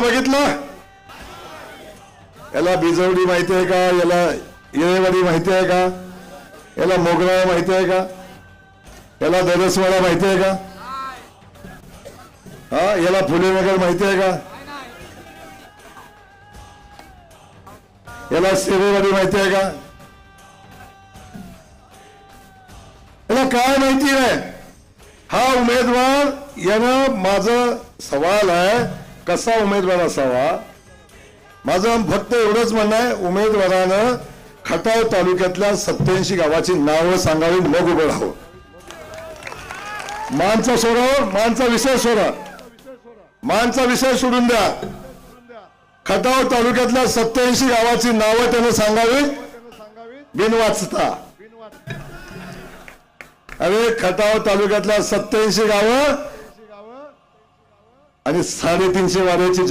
बघितलं? याला बिजवडी माहिती आहे का? याला येळेवाडी माहिती आहे का? याला मोगरा माहिती आहे का? याला दरसवाडा माहिती आहे का? हा, याला फुलेनगर माहिती आहे का? याला सेवेवाडी माहिती आहे का? याला काय माहिती आहे? हा उमेदवार, यानं माझं सवाल आहे कसा उमेदवार असावा. माझं फक्त एवढंच म्हणणं आहे, उमेदवारानं खटाव तालुक्यातल्या 87 गावाची नावं सांगावी, मग उभं राहावं. मानचा सोडा, मानचा विषय सोडा, मानचा विषय सोडून द्या. खटाव तालुक्यातल्या 87 गावाची नावं त्यानं सांगावी बिनवाचता. अरे खटाव तालुक्यातल्या 87 गावं आणि 350 वाड्याची